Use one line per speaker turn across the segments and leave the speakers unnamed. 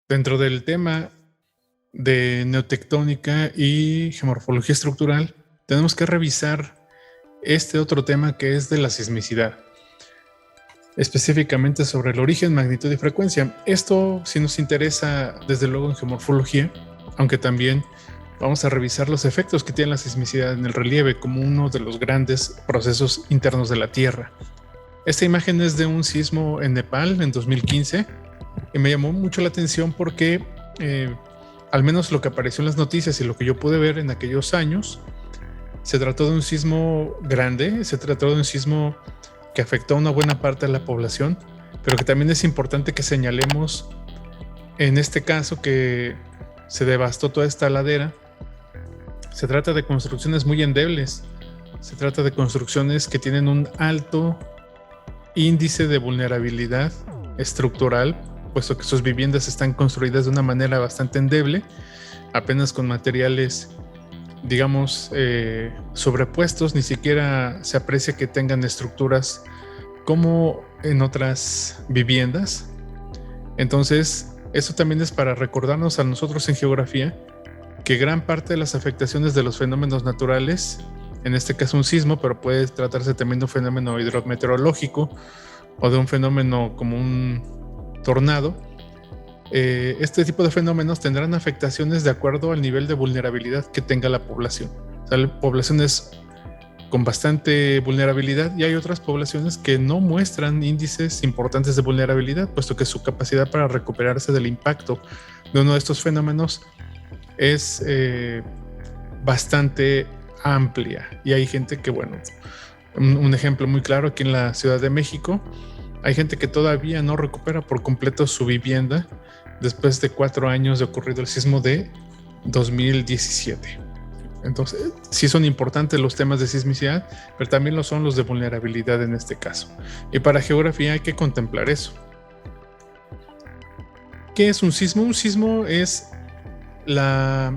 Dentro del tema de neotectónica y geomorfología estructural, tenemos que revisar este otro tema que es de la sismicidad, específicamente sobre el origen, magnitud y frecuencia. Esto sí nos interesa desde luego en geomorfología, aunque también vamos a revisar los efectos que tiene la sismicidad en el relieve como uno de los grandes procesos internos de la Tierra. Esta imagen es de un sismo en Nepal en 2015 y me llamó mucho la atención porque al menos lo que apareció en las noticias y lo que yo pude ver en aquellos años, se trató de un sismo grande, se trató de un sismo que afectó a una buena parte de la población, pero que también es importante que señalemos en este caso que se devastó toda esta ladera. Se trata de construcciones muy endebles, se trata de construcciones que tienen un alto índice de vulnerabilidad estructural, puesto que sus viviendas están construidas de una manera bastante endeble, apenas con materiales, digamos, sobrepuestos. Ni siquiera se aprecia que tengan estructuras como en otras viviendas. Entonces, eso también es para recordarnos a nosotros en geografía que gran parte de las afectaciones de los fenómenos naturales, en este caso un sismo, pero puede tratarse también de un fenómeno hidrometeorológico o de un fenómeno como un tornado, este tipo de fenómenos tendrán afectaciones de acuerdo al nivel de vulnerabilidad que tenga la población. O sea, hay poblaciones con bastante vulnerabilidad y hay otras poblaciones que no muestran índices importantes de vulnerabilidad, puesto que su capacidad para recuperarse del impacto de uno de estos fenómenos es bastante amplia. Y hay gente que, bueno, un ejemplo muy claro aquí en la Ciudad de México, hay gente que todavía no recupera por completo su vivienda después de 4 años de ocurrido el sismo de 2017. Entonces, sí son importantes los temas de sismicidad, pero también lo son los de vulnerabilidad en este caso. Y para geografía hay que contemplar eso. ¿Qué es un sismo? Un sismo es la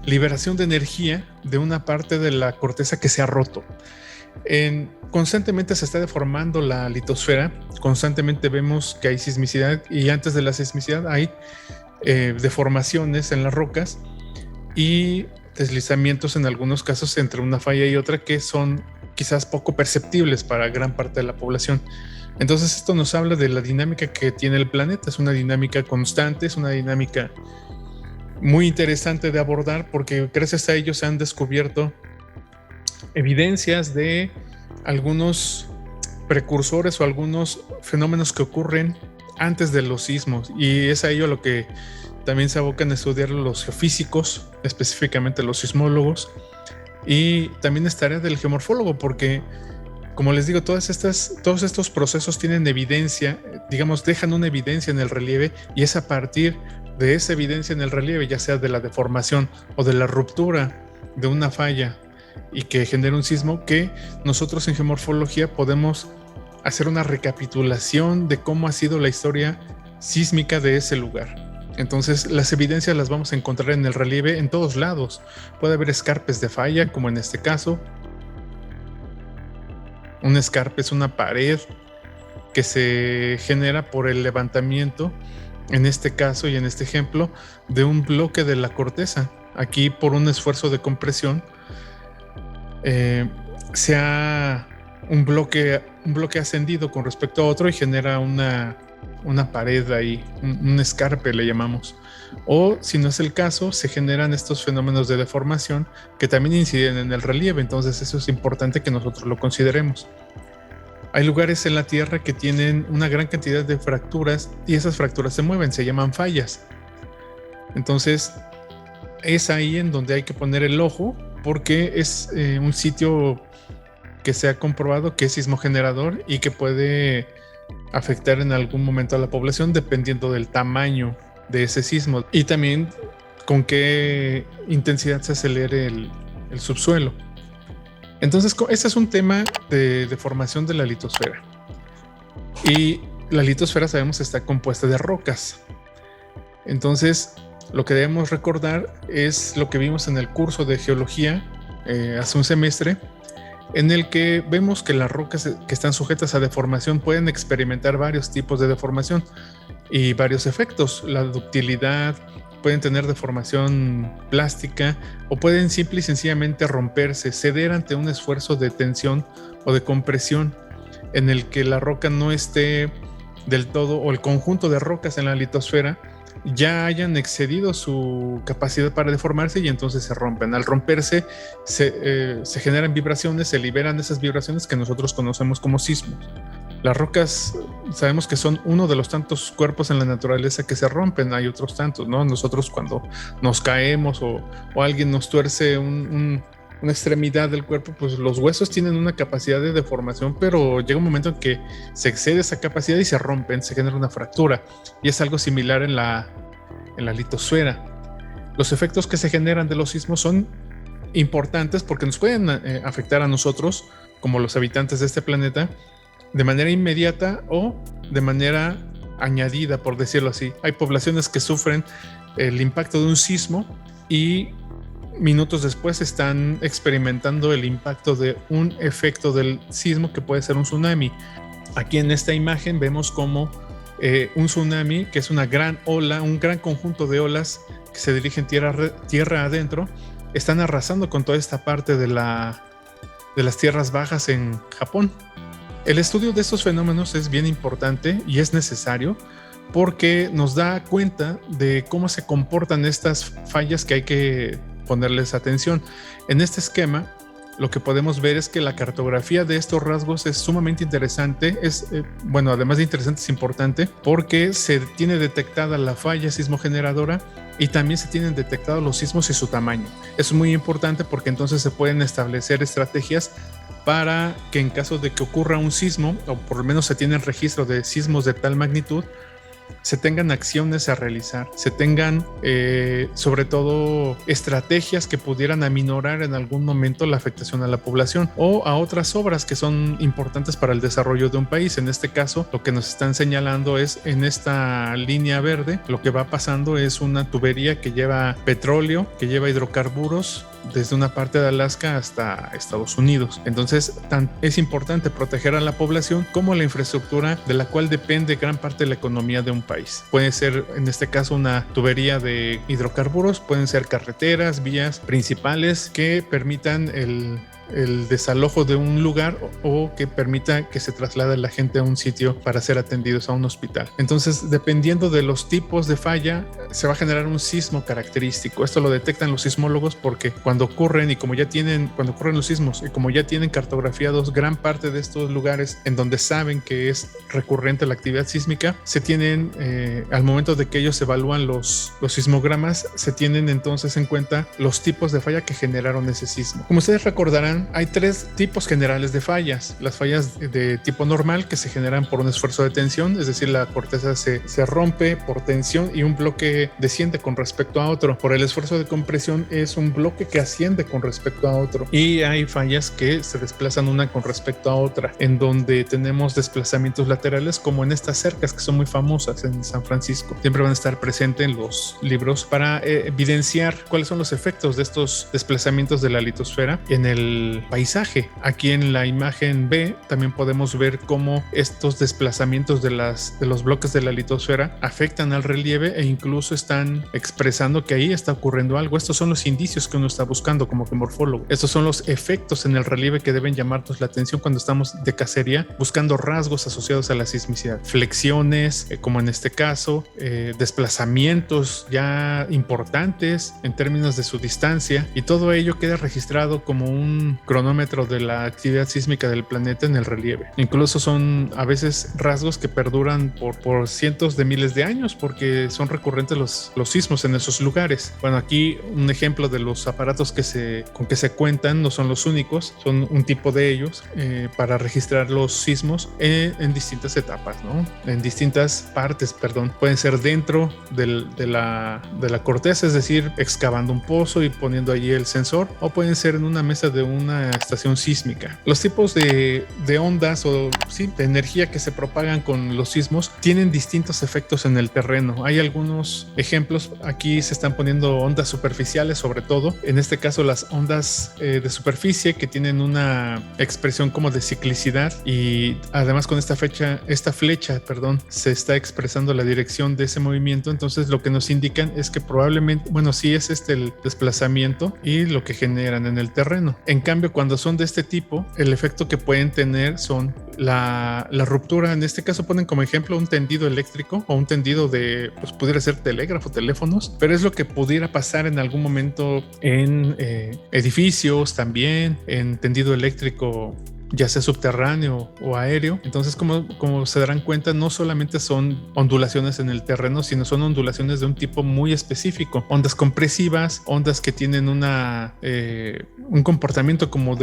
liberación de energía de una parte de la corteza que se ha roto. Constantemente se está deformando la litosfera, constantemente vemos que hay sismicidad y antes de la sismicidad hay deformaciones en las rocas y deslizamientos en algunos casos entre una falla y otra que son quizás poco perceptibles para gran parte de la población. Entonces esto nos habla de la dinámica que tiene el planeta. Es una dinámica constante, es una dinámica muy interesante de abordar porque gracias a ello se han descubierto evidencias de algunos precursores o algunos fenómenos que ocurren antes de los sismos, y es a ello lo que también se abocan a estudiar los geofísicos, específicamente los sismólogos, y también es tarea del geomorfólogo porque, como les digo, todos estos procesos tienen evidencia, digamos, dejan una evidencia en el relieve, y es a partir de esa evidencia en el relieve, ya sea de la deformación o de la ruptura de una falla y que genera un sismo, que nosotros en geomorfología podemos hacer una recapitulación de cómo ha sido la historia sísmica de ese lugar. Entonces las evidencias las vamos a encontrar en el relieve en todos lados. Puede haber escarpes de falla, como en este caso. Un escarpe es una pared que se genera por el levantamiento, en este caso y en este ejemplo, de un bloque de la corteza. Aquí, por un esfuerzo de compresión, un bloque ascendido con respecto a otro y genera una pared ahí, un escarpe le llamamos. O si no es el caso, se generan estos fenómenos de deformación que también inciden en el relieve. Entonces eso es importante que nosotros lo consideremos. Hay lugares en la Tierra que tienen una gran cantidad de fracturas y esas fracturas se mueven, se llaman fallas. Entonces es ahí en donde hay que poner el ojo, porque es un sitio que se ha comprobado que es sismogenerador y que puede afectar en algún momento a la población dependiendo del tamaño de ese sismo y también con qué intensidad se acelere el subsuelo. Entonces, este es un tema de formación de la litosfera. Y la litosfera, sabemos, está compuesta de rocas. Entonces, lo que debemos recordar es lo que vimos en el curso de geología hace un semestre, en el que vemos que las rocas que están sujetas a deformación pueden experimentar varios tipos de deformación. y varios efectos. La ductilidad, pueden tener deformación plástica o pueden simple y sencillamente romperse, ceder ante un esfuerzo de tensión o de compresión en el que la roca no esté del todo, o el conjunto de rocas en la litosfera ya hayan excedido su capacidad para deformarse y entonces se rompen. Al romperse se generan vibraciones, se liberan esas vibraciones que nosotros conocemos como sismos. Las rocas sabemos que son uno de los tantos cuerpos en la naturaleza que se rompen, hay otros tantos, ¿no? Nosotros cuando nos caemos o alguien nos tuerce una extremidad del cuerpo, pues los huesos tienen una capacidad de deformación, pero llega un momento en que se excede esa capacidad y se rompen, se genera una fractura, y es algo similar en la litosfera. Los efectos que se generan de los sismos son importantes porque nos pueden afectar a nosotros como los habitantes de este planeta de manera inmediata o de manera añadida, por decirlo así. Hay poblaciones que sufren el impacto de un sismo y minutos después están experimentando el impacto de un efecto del sismo que puede ser un tsunami. Aquí en esta imagen vemos como un tsunami, que es una gran ola, un gran conjunto de olas que se dirigen tierra adentro, están arrasando con toda esta parte de las tierras bajas en Japón. El estudio de estos fenómenos es bien importante y es necesario porque nos da cuenta de cómo se comportan estas fallas que hay que ponerles atención. En este esquema, lo que podemos ver es que la cartografía de estos rasgos es sumamente interesante. Además de interesante, es importante porque se tiene detectada la falla sismogeneradora y también se tienen detectados los sismos y su tamaño. Es muy importante porque entonces se pueden establecer estrategias para que en caso de que ocurra un sismo, o por lo menos se tiene el registro de sismos de tal magnitud, se tengan acciones a realizar, se tengan sobre todo estrategias que pudieran aminorar en algún momento la afectación a la población o a otras obras que son importantes para el desarrollo de un país. En este caso, lo que nos están señalando es en esta línea verde, lo que va pasando es una tubería que lleva petróleo, que lleva hidrocarburos desde una parte de Alaska hasta Estados Unidos. Entonces, es importante proteger a la población como la infraestructura de la cual depende gran parte de la economía de un país. Puede ser, en este caso, una tubería de hidrocarburos, pueden ser carreteras, vías principales que permitan el desalojo de un lugar o que permita que se traslade la gente a un sitio para ser atendidos a un hospital. Entonces, dependiendo de los tipos de falla, se va a generar un sismo característico. Esto lo detectan los sismólogos porque cuando ocurren los sismos y como ya tienen cartografiados gran parte de estos lugares en donde saben que es recurrente la actividad sísmica, se tienen, al momento de que ellos evalúan los sismogramas, se tienen entonces en cuenta los tipos de falla que generaron ese sismo. Como ustedes recordarán, hay tres tipos generales de fallas. Las fallas de tipo normal, que se generan por un esfuerzo de tensión, es decir, la corteza se rompe por tensión y un bloque desciende con respecto a otro. Por el esfuerzo de compresión es un bloque que asciende con respecto a otro. Y hay fallas que se desplazan una con respecto a otra, en donde tenemos desplazamientos laterales, como en estas cercas que son muy famosas en San Francisco. Siempre van a estar presentes en los libros para evidenciar cuáles son los efectos de estos desplazamientos de la litosfera en el paisaje. Aquí en la imagen B también podemos ver cómo estos desplazamientos de los bloques de la litosfera afectan al relieve e incluso están expresando que ahí está ocurriendo algo. Estos son los indicios que uno está buscando como geomorfólogo. Estos son los efectos en el relieve que deben llamarnos la atención cuando estamos de cacería buscando rasgos asociados a la sismicidad. Flexiones, como en este caso, desplazamientos ya importantes en términos de su distancia, y todo ello queda registrado como un cronómetro de la actividad sísmica del planeta en el relieve. Incluso son a veces rasgos que perduran por cientos de miles de años porque son recurrentes los sismos en esos lugares. Bueno, aquí un ejemplo de los aparatos con que se cuentan, no son los únicos, son un tipo de ellos para registrar los sismos en distintas etapas, ¿no? En distintas partes, perdón. Pueden ser dentro de la corteza, es decir, excavando un pozo y poniendo allí el sensor, o pueden ser en una mesa de un una estación sísmica. Los tipos de ondas o sí, de energía que se propagan con los sismos tienen distintos efectos en el terreno. Hay algunos ejemplos, aquí se están poniendo ondas superficiales sobre todo, en este caso las ondas de superficie que tienen una expresión como de ciclicidad y además con esta flecha, se está expresando la dirección de ese movimiento, entonces lo que nos indican es que probablemente, bueno, sí es el desplazamiento y lo que generan en el terreno. En cambio, cuando son de este tipo, el efecto que pueden tener son la ruptura. En este caso ponen como ejemplo un tendido eléctrico o un tendido de, pues pudiera ser telégrafo, teléfonos, pero es lo que pudiera pasar en algún momento en edificios también, en tendido eléctrico ya sea subterráneo o aéreo. Entonces, como se darán cuenta, no solamente son ondulaciones en el terreno, sino son ondulaciones de un tipo muy específico. Ondas compresivas, ondas que tienen un comportamiento como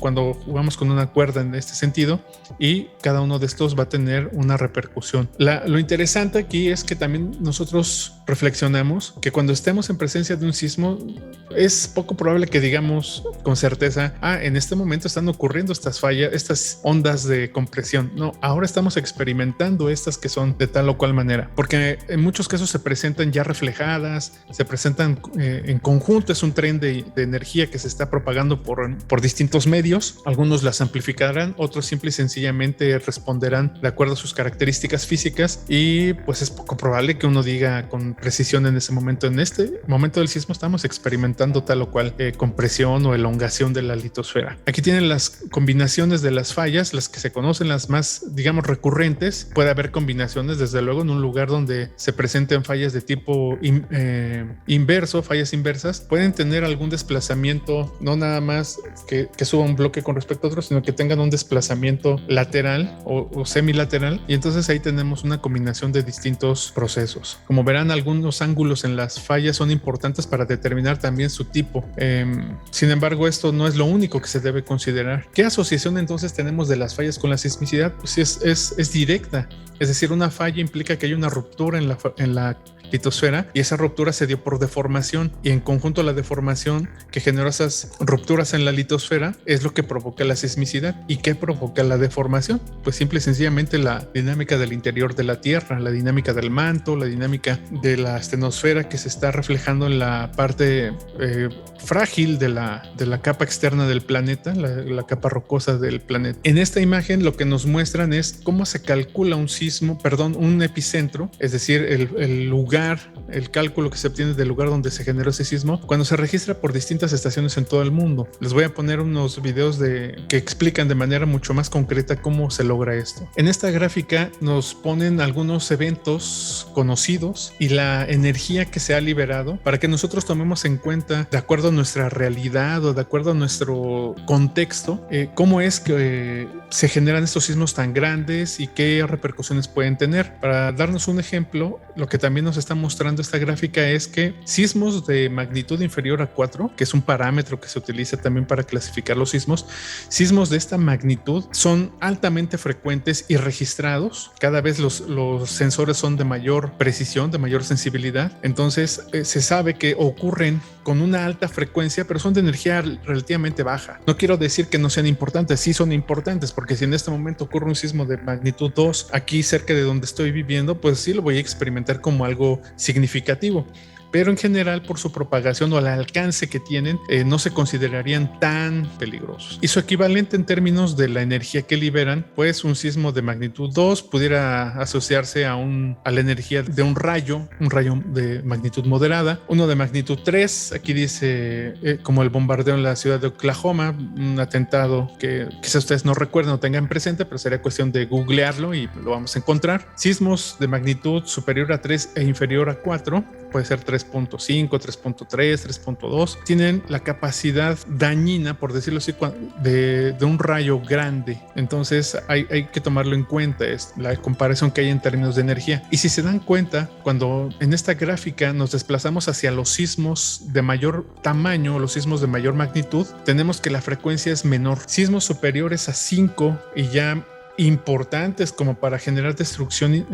cuando jugamos con una cuerda en este sentido, y cada uno de estos va a tener una repercusión. Lo interesante aquí es que también nosotros reflexionamos que cuando estemos en presencia de un sismo, es poco probable que digamos con certeza, en este momento están ocurriendo estas fallas, estas ondas de compresión. No, ahora estamos experimentando estas que son de tal o cual manera, porque en muchos casos se presentan ya reflejadas, se presentan en conjunto, es un tren de energía que se está propagando por distintos medios. Algunos las amplificarán, otros simple y sencillamente responderán de acuerdo a sus características físicas, y pues es poco probable que uno diga con precisión en ese momento, en este momento del sismo estamos experimentando tal o cual compresión o elongación de la litosfera. Aquí tienen las combinaciones de las fallas, las que se conocen, las más, digamos, recurrentes. Puede haber combinaciones, desde luego, en un lugar donde se presenten fallas de tipo inverso, fallas inversas, pueden tener algún desplazamiento, no nada más que suba un bloque con respecto a otro, sino que tengan un desplazamiento lateral o semilateral, y entonces ahí tenemos una combinación de distintos procesos. Como verán, algunos ángulos en las fallas son importantes para determinar también su tipo. Sin embargo, esto no es lo único que se debe considerar. ¿Qué asociación entonces tenemos de las fallas con la sismicidad? Pues es directa, es decir, una falla implica que hay una ruptura en la litosfera, y esa ruptura se dio por deformación, y en conjunto la deformación que generó esas rupturas en la litosfera es lo que provoca la sismicidad. ¿Y qué provoca la deformación? Pues simple y sencillamente la dinámica del interior de la Tierra, la dinámica del manto, la dinámica de la astenosfera que se está reflejando en la parte frágil de la capa externa del planeta, la capa rocosa del planeta. En esta imagen lo que nos muestran es cómo se calcula un epicentro, es decir, el lugar, el cálculo que se obtiene del lugar donde se generó ese sismo, cuando se registra por distintas estaciones en todo el mundo. Les voy a poner unos videos que explican de manera mucho más concreta cómo se logra esto. En esta gráfica nos ponen algunos eventos conocidos y la energía que se ha liberado para que nosotros tomemos en cuenta, de acuerdo a nuestra realidad o de acuerdo a nuestro contexto, cómo es que se generan estos sismos tan grandes y qué repercusiones pueden tener. Para darnos un ejemplo, lo que también nos está mostrando esta gráfica es que sismos de magnitud inferior a 4, que es un parámetro que se utiliza también para clasificar los sismos de esta magnitud son altamente frecuentes y registrados. Cada vez los sensores son de mayor precisión, de mayor sensibilidad. Entonces se sabe que ocurren con una alta frecuencia, pero son de energía relativamente baja. No quiero decir que no sean importantes, sí son importantes, porque si en este momento ocurre un sismo de magnitud 2 aquí cerca de donde estoy viviendo, pues sí lo voy a experimentar como algo significativo. Pero en general, por su propagación o el alcance que tienen, no se considerarían tan peligrosos. Y su equivalente en términos de la energía que liberan, pues un sismo de magnitud 2 pudiera asociarse a la energía de un rayo de magnitud moderada. Uno de magnitud 3, aquí dice como el bombardeo en la ciudad de Oklahoma, un atentado que quizás ustedes no recuerden o tengan presente, pero sería cuestión de googlearlo y lo vamos a encontrar. Sismos de magnitud superior a 3 e inferior a 4, puede ser 3.5, 3.3, 3.2, tienen la capacidad dañina, por decirlo así, de un rayo grande. Entonces hay que tomarlo en cuenta, es la comparación que hay en términos de energía. Y si se dan cuenta, cuando en esta gráfica nos desplazamos hacia los sismos de mayor tamaño, los sismos de mayor magnitud, tenemos que la frecuencia es menor. Sismos superiores a 5 y ya importantes como para generar destrucción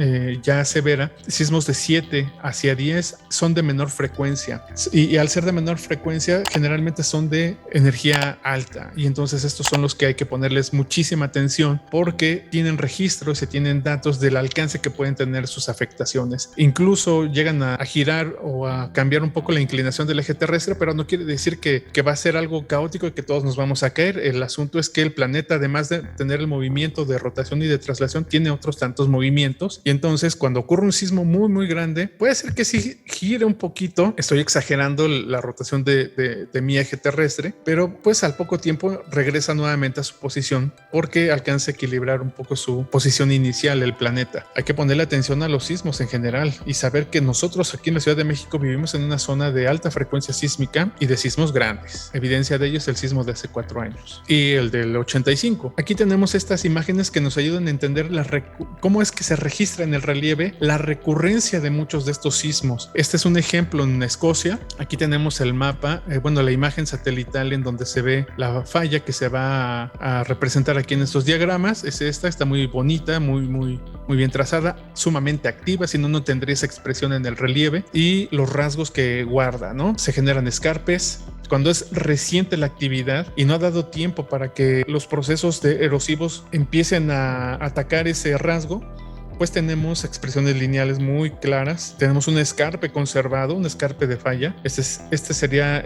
ya severa, sismos de 7 hacia 10 son de menor frecuencia y al ser de menor frecuencia generalmente son de energía alta, y entonces estos son los que hay que ponerles muchísima atención porque tienen registros y tienen datos del alcance que pueden tener sus afectaciones. Incluso llegan a girar o a cambiar un poco la inclinación del eje terrestre, pero no quiere decir que va a ser algo caótico y que todos nos vamos a caer. El asunto es que el planeta, además de tener el movimiento de rotación y de traslación, tiene otros tantos movimientos, y entonces cuando ocurre un sismo muy muy grande puede ser que sí gire un poquito. Estoy exagerando la rotación de mi eje terrestre, pero pues al poco tiempo regresa nuevamente a su posición porque alcanza a equilibrar un poco su posición inicial el planeta. Hay que ponerle atención a los sismos en general y saber que nosotros aquí en la Ciudad de México vivimos en una zona de alta frecuencia sísmica y de sismos grandes. Evidencia de ello es el sismo de hace 4 años y el del 85. Aquí tenemos estas imágenes que nos ayudan a entender cómo es que se registra en el relieve la recurrencia de muchos de estos sismos. Este es un ejemplo en Escocia. Aquí tenemos el mapa, la imagen satelital en donde se ve la falla que se va a representar aquí en estos diagramas. Es esta, está muy bonita, muy bien trazada, sumamente activa, si no, no tendría esa expresión en el relieve, y los rasgos que guarda, ¿no? Se generan escarpes. Cuando es reciente la actividad y no ha dado tiempo para que los procesos erosivos empiecen a atacar ese rasgo, pues tenemos expresiones lineales muy claras. Tenemos un escarpe conservado, un escarpe de falla. Este sería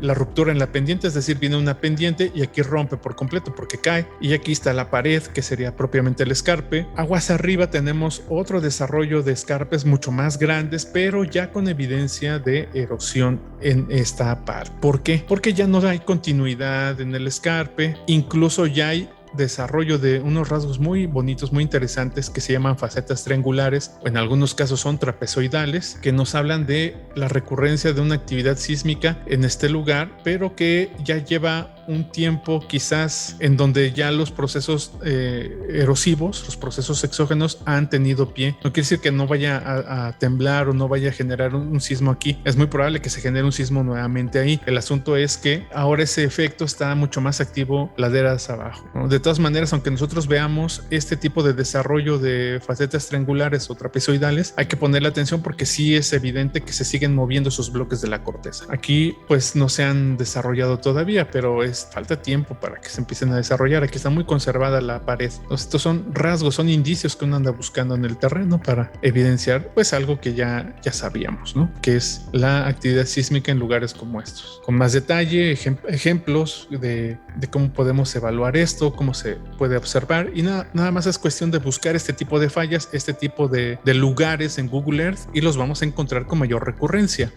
la ruptura en la pendiente, es decir, viene una pendiente y aquí rompe por completo porque cae. Y aquí está la pared, que sería propiamente el escarpe. Aguas arriba tenemos otro desarrollo de escarpes mucho más grandes, pero ya con evidencia de erosión en esta parte. ¿Por qué? Porque ya no hay continuidad en el escarpe, incluso ya hay desarrollo de unos rasgos muy bonitos, muy interesantes, que se llaman facetas triangulares, o en algunos casos son trapezoidales, que nos hablan de la recurrencia de una actividad sísmica en este lugar, pero que ya lleva un tiempo quizás en donde ya los procesos erosivos, los procesos exógenos han tenido pie. No quiere decir que no vaya a temblar o no vaya a generar un sismo aquí. Es muy probable que se genere un sismo nuevamente ahí. El asunto es que ahora ese efecto está mucho más activo laderas abajo, ¿no? De todas maneras, aunque nosotros veamos este tipo de desarrollo de facetas triangulares o trapezoidales, hay que ponerle atención porque sí es evidente que se siguen moviendo esos bloques de la corteza. Aquí pues no se han desarrollado todavía, pero falta tiempo para que se empiecen a desarrollar. Aquí está muy conservada la pared. Entonces, estos son rasgos, son indicios que uno anda buscando en el terreno para evidenciar pues algo que ya sabíamos, ¿no? Que es la actividad sísmica en lugares como estos. Con más detalle, ejemplos de cómo podemos evaluar esto, cómo se puede observar, y nada más es cuestión de buscar este tipo de fallas, este tipo de lugares en Google Earth, y los vamos a encontrar con mayor recurrencia.